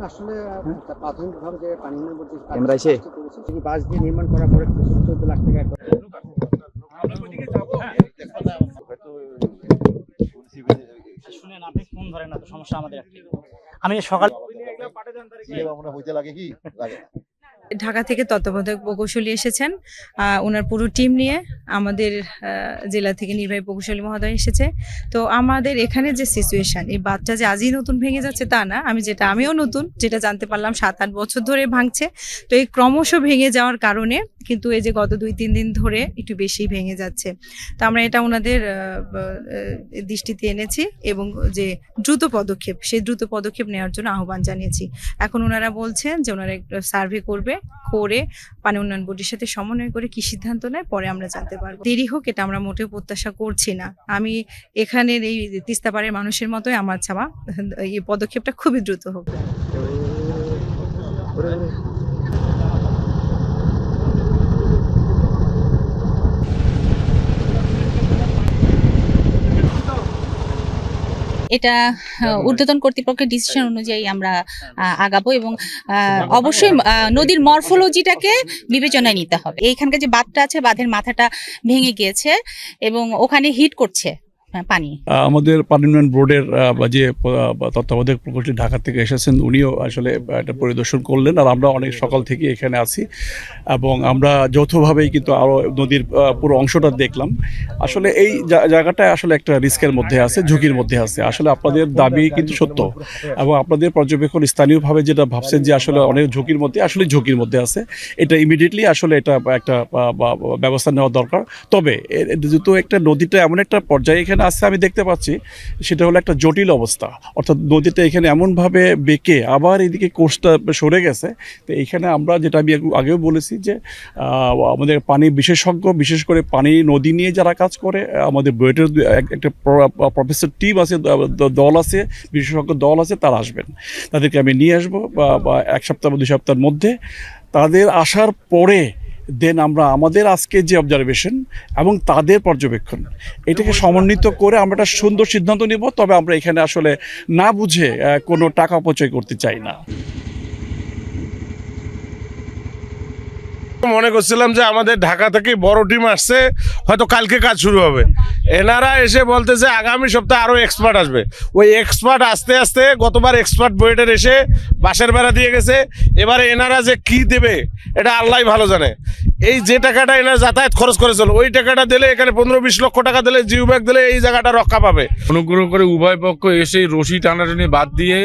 আসলে প্রাথমিকভাবে যে পানি উন্নয়ন বোর্ড যে আমরা এসে কাজটি বাস দিয়ে নির্মাণ করার পরে 14 লাখ টাকা শুনেন, আপনি ফোন ধরেন না তো, সমস্যা আমাদের একটাই। আমি সকাল হইতে লাগে কি লাগে ঢাকা থেকে তত্ত্বাবধায়ক প্রকৌশলী এসেছেন, ওনার পুরো টিম নিয়ে। আমাদের জেলা থেকে নির্বাহী প্রকৌশলী মহোদয় এসেছে। তো আমাদের এখানে যে সিচুয়েশন, এই বাঁধটা যে আজই নতুন ভেঙে যাচ্ছে তা না, আমিও নতুন যেটা জানতে পারলাম 7-8 বছর ধরে ভাঙছে। তো এই ক্রমশ ভেঙে যাওয়ার কারণে কিন্তু এই যে গত 2-3 দিন ধরে একটু বেশি ভেঙে যাচ্ছে। তো আমরা এটা ওনাদের দৃষ্টিতে এনেছি এবং যে দ্রুত পদক্ষেপ, সেই দ্রুত পদক্ষেপ নেওয়ার জন্য আহ্বান জানিয়েছি। এখন ওনারা বলছেন যে ওনারা একটা সার্ভে করে পানি উন্নয়ন বোর্ডের সাথে সমন্বয় করে কি সিদ্ধান্ত নেয় পরে আমরা জানতে পারবো। দেরি হোক এটা আমরা মোটেও প্রত্যাশা করছি না। আমি এখানের এই তিস্তাপাড়ের মানুষের মতোই আমার চাওয়া এই পদক্ষেপটা খুবই দ্রুত হোক। এটা ঊর্ধ্বতন কর্তৃপক্ষের ডিসিশন অনুযায়ী আমরা আগাবো এবং অবশ্যই নদীর মরফোলজিটাকে বিবেচনায় নিতে হবে। এইখানকার যে বাঁধটা আছে, বাঁধের মাথাটা ভেঙে গিয়েছে এবং ওখানে হিট করছে পানি। আমাদের পানি উন্নয়ন বোর্ডের যে তত্ত্বাবধায়ক প্রকৌশলী ঢাকা থেকে এসেছেন, উনিও আসলে এটা পরিদর্শন করলেন। আর আমরা অনেক সকাল থেকে এখানে আছি এবং আমরা যৌথভাবেই কিন্তু আরও নদীর পুরো অংশটা দেখলাম। আসলে এই জায়গাটা আসলে একটা রিস্কের মধ্যে আছে, ঝুঁকির মধ্যে আছে। আসলে আপনাদের দাবি কিন্তু সত্য এবং আপনাদের পর্যবেক্ষণ স্থানীয়ভাবে যেটা ভাবছেন যে আসলে অনেক ঝুঁকির মধ্যে, আসলে ঝুঁকির মধ্যে আছে, এটা ইমিডিয়েটলি আসলে এটা একটা ব্যবস্থা নেওয়া দরকার। তবে যেহেতু একটা নদীটা এমন একটা পর্যায়ে এখানে আছে, আমি দেখতে পাচ্ছি সেটা হলো একটা জটিল অবস্থা। অর্থাৎ নদীটা এখানে এমনভাবে বেঁকে আবার এদিকে কোস্টটা সরে গেছে। তো এইখানে আমরা যেটা আমি আগেও বলেছি যে আমাদের পানি বিশেষজ্ঞ, বিশেষ করে পানি নদী নিয়ে যারা কাজ করে, আমাদের বুয়েটের একটা প্রফেসর টিম আছে, দল আছে, বিশেষজ্ঞ দল আছে, তারা আসবেন। তাদেরকে আমি নিয়ে আসবো বা 1 সপ্তাহ বা 2 সপ্তাহের মধ্যে। তাদের আসার পরে দেন আমরা আমাদের আজকে যে অবজারভেশন এবং তাদের পর্যবেক্ষণ, এটাকে সমন্বিত করে আমরা একটা সুন্দর সিদ্ধান্ত নিব। তবে আমরা এখানে আসলে না বুঝে কোনো টাকা অপচয় করতে চাই না। মনে করছিলাম যে আমাদের ঢাকা থেকে বড় টিম আসছে, হয়তো কালকে কাজ শুরু হবে। এনারা এসে বলতেছে আগামী সপ্তাহে আরো এক্সপার্ট আসবে। ওই এক্সপার্ট আস্তে আস্তে, গতবার এক্সপার্ট বুয়েটের এসে বাঁশের বেড়া দিয়ে গেছে, এবারে এনারা যে কি দেবে এটা আল্লাহ ভালো জানে। এই যে টাকাটা এনারা যাতায়াত খরচ করেছিল, ওই টাকাটা দিলে, এখানে 15-20 লক্ষ টাকা দিলে, জিও ব্যাগ দিলে এই জায়গাটা রক্ষা পাবে। অনুগ্রহ করে উভয় পক্ষ এসে রশি টানাটানি বাদ দিয়ে,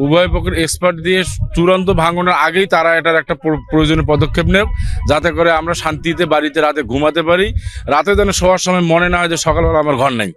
উভয় পক্ষের এক্সপার্ট দিয়ে চূড়ান্ত ভাঙনের আগেই তারা এটার একটা প্রয়োজনীয় পদক্ষেপ নেব, যাতে করে আমরা শান্তিতে বাড়িতে রাতে ঘুমাতে পারি। রাতে যেন শোয়ার সময় মনে না হয় যে সকালবেলা আমার ঘর নাই।